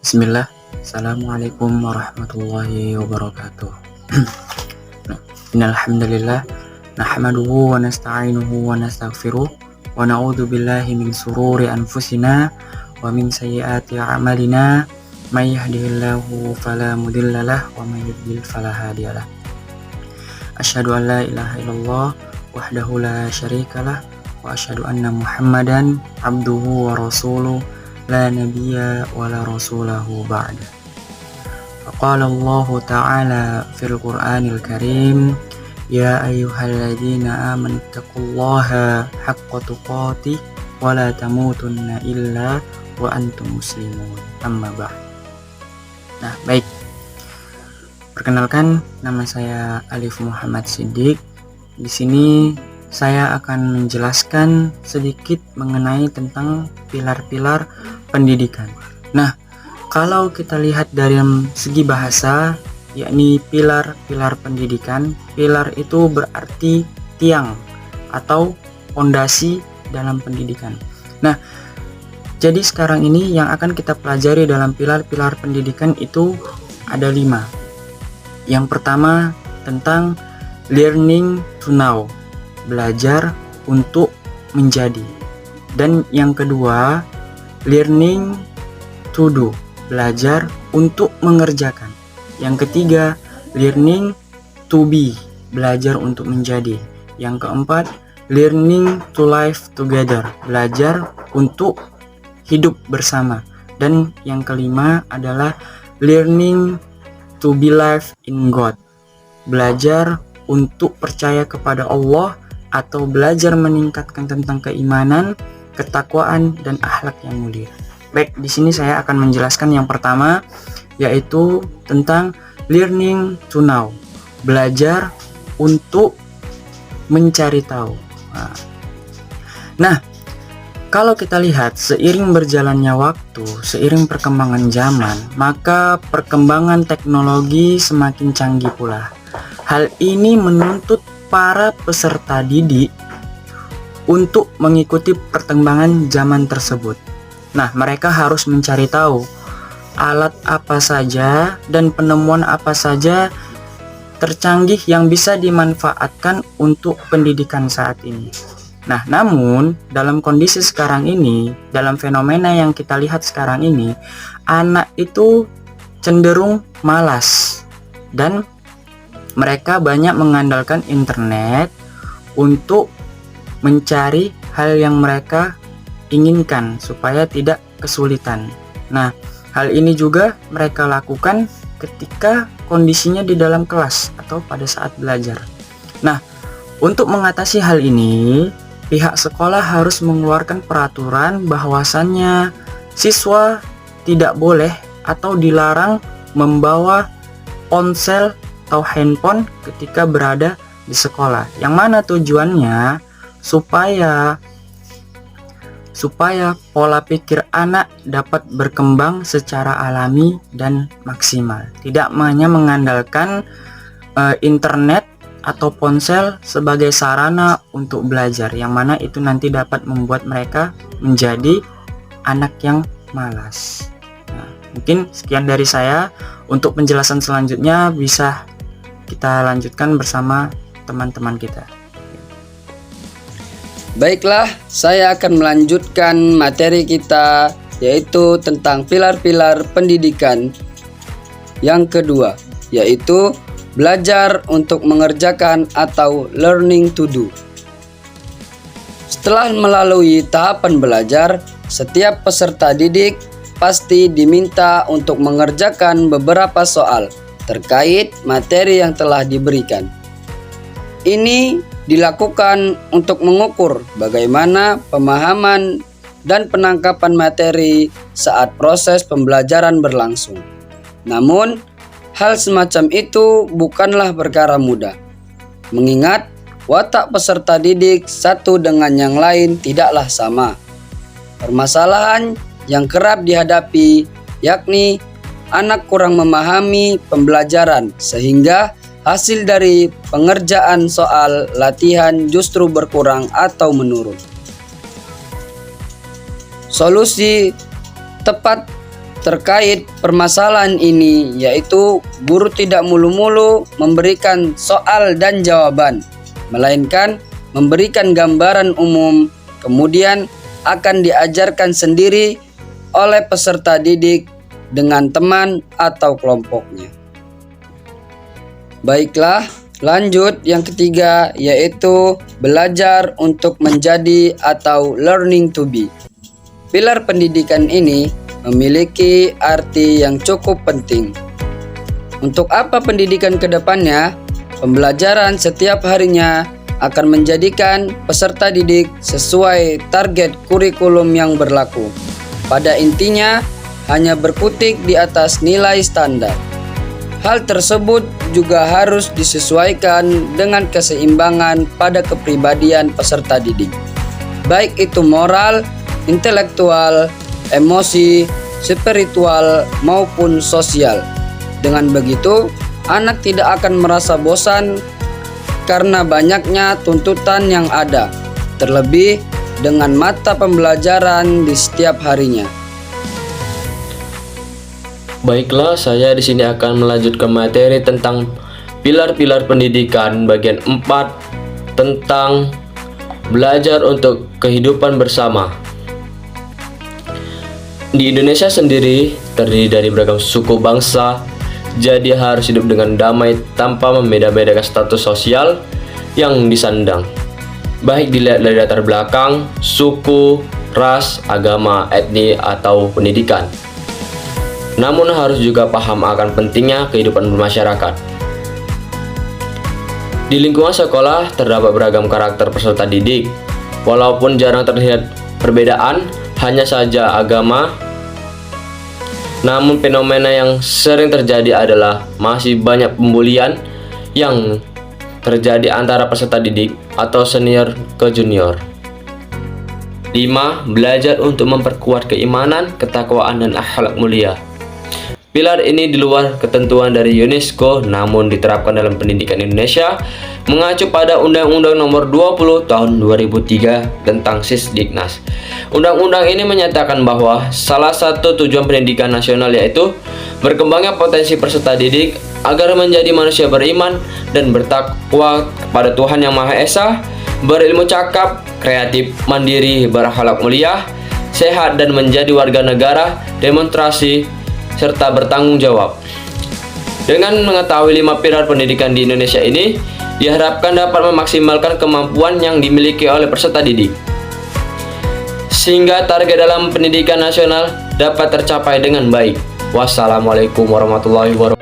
Bismillah. Assalamualaikum warahmatullahi wabarakatuh. Innal hamdalillah nahmaduhu wa nasta'inuhu wa nastaghfiruh wa na'udzu billahi min sururi anfusina wa min sayyiati a'malina may yahdihillahu fala mudhillalah wa may yudlil fala hadiyalah. Asyhadu an la ilaha illallah wahdahu la syarikalah wa asyhadu anna Muhammadan abduhu wa rasuluh la nabiyya wa la rasulahu ba'da. Faqala Allah ta'ala fil Qur'anil Karim, ya ayyuhalladzina amanu taqullaha haqqa tuqatih wa la tamutunna illa wa antum muslimun. Amma ba'd. Nah, baik. Perkenalkan, nama saya Alif Muhammad Siddiq. Di sini saya akan menjelaskan sedikit mengenai tentang pilar-pilar pendidikan. Nah, kalau kita lihat dari segi bahasa, yakni pilar-pilar pendidikan, pilar itu berarti tiang atau fondasi dalam pendidikan. Nah, jadi sekarang ini yang akan kita pelajari dalam pilar-pilar pendidikan itu ada 5. Yang pertama tentang learning to know, belajar untuk menjadi. Dan yang kedua, learning to do, belajar untuk mengerjakan. Yang ketiga, learning to be, belajar untuk menjadi. Yang keempat, learning to live together, belajar untuk hidup bersama. Dan yang kelima adalah learning to believe in God, belajar untuk percaya kepada Allah atau belajar meningkatkan tentang keimanan, ketakwaan, dan akhlak yang mulia. Baik, di sini saya akan menjelaskan yang pertama, yaitu tentang learning to know, belajar untuk mencari tahu. Nah, kalau kita lihat seiring berjalannya waktu, seiring perkembangan zaman, maka perkembangan teknologi semakin canggih pula. Hal ini menuntut para peserta didik untuk mengikuti perkembangan zaman tersebut. Nah, mereka harus mencari tahu alat apa saja dan penemuan apa saja tercanggih yang bisa dimanfaatkan untuk pendidikan saat ini. Nah, namun dalam kondisi sekarang ini, dalam fenomena yang kita lihat sekarang ini, anak itu cenderung malas dan mereka banyak mengandalkan internet untuk mencari hal yang mereka inginkan supaya tidak kesulitan. Nah, hal ini juga mereka lakukan ketika kondisinya di dalam kelas atau pada saat belajar. Nah, untuk mengatasi hal ini, pihak sekolah harus mengeluarkan peraturan bahwasannya siswa tidak boleh atau dilarang membawa ponsel atau handphone ketika berada di sekolah. Yang mana tujuannya supaya pola pikir anak dapat berkembang secara alami dan maksimal. Tidak hanya mengandalkan internet atau ponsel sebagai sarana untuk belajar, yang mana itu nanti dapat membuat mereka menjadi anak yang malas. Nah, mungkin sekian dari saya. Untuk penjelasan selanjutnya bisa kita lanjutkan bersama teman-teman kita. Baiklah, saya akan melanjutkan materi kita, yaitu tentang pilar-pilar pendidikan yang kedua, yaitu belajar untuk mengerjakan atau learning to do. Setelah melalui tahapan belajar, setiap peserta didik pasti diminta untuk mengerjakan beberapa soal terkait materi yang telah diberikan. Ini dilakukan untuk mengukur bagaimana pemahaman dan penangkapan materi saat proses pembelajaran berlangsung. Namun, hal semacam itu bukanlah perkara mudah, mengingat watak peserta didik satu dengan yang lain tidaklah sama. Permasalahan yang kerap dihadapi yakni anak kurang memahami pembelajaran sehingga hasil dari pengerjaan soal latihan justru berkurang atau menurun. Solusi tepat terkait permasalahan ini, yaitu guru tidak mulu-mulu memberikan soal dan jawaban, melainkan memberikan gambaran umum, kemudian akan diajarkan sendiri oleh peserta didik dengan teman atau kelompoknya. Baiklah, lanjut yang ketiga, yaitu belajar untuk menjadi atau learning to be. Pilar pendidikan ini memiliki arti yang cukup penting. Untuk apa pendidikan ke depannya? Pembelajaran setiap harinya akan menjadikan peserta didik sesuai target kurikulum yang berlaku. Pada intinya, hanya berkutik di atas nilai standar. Hal tersebut juga harus disesuaikan dengan keseimbangan pada kepribadian peserta didik, baik itu moral, intelektual, emosi, spiritual, maupun sosial. Dengan begitu, anak tidak akan merasa bosan karena banyaknya tuntutan yang ada, terlebih dengan mata pembelajaran di setiap harinya. Baiklah, saya di sini akan melanjutkan materi tentang pilar-pilar pendidikan bagian 4 tentang belajar untuk kehidupan bersama. Di Indonesia sendiri terdiri dari beragam suku bangsa, jadi harus hidup dengan damai tanpa membeda-bedakan status sosial yang disandang, baik dilihat dari latar belakang, suku, ras, agama, etnis, atau pendidikan. Namun harus juga paham akan pentingnya kehidupan bermasyarakat. Di lingkungan sekolah terdapat beragam karakter peserta didik. Walaupun jarang terlihat perbedaan, hanya saja agama, namun fenomena yang sering terjadi adalah masih banyak pembulian yang terjadi antara peserta didik atau senior ke junior. 5. Belajar untuk memperkuat keimanan, ketakwaan, dan akhlak mulia. Pilar ini di luar ketentuan dari UNESCO, namun diterapkan dalam pendidikan Indonesia mengacu pada Undang-Undang Nomor 20 Tahun 2003 tentang Sisdiknas. Undang-undang ini menyatakan bahwa salah satu tujuan pendidikan nasional yaitu berkembangnya potensi peserta didik agar menjadi manusia beriman dan bertakwa kepada Tuhan Yang Maha Esa, berilmu cakap, kreatif, mandiri, berakhlak mulia, sehat, dan menjadi warga negara demonstrasi serta bertanggung jawab. Dengan mengetahui 5 pilar pendidikan di Indonesia ini, diharapkan dapat memaksimalkan kemampuan yang dimiliki oleh peserta didik, sehingga target dalam pendidikan nasional dapat tercapai dengan baik. Wassalamualaikum warahmatullahi wabarakatuh.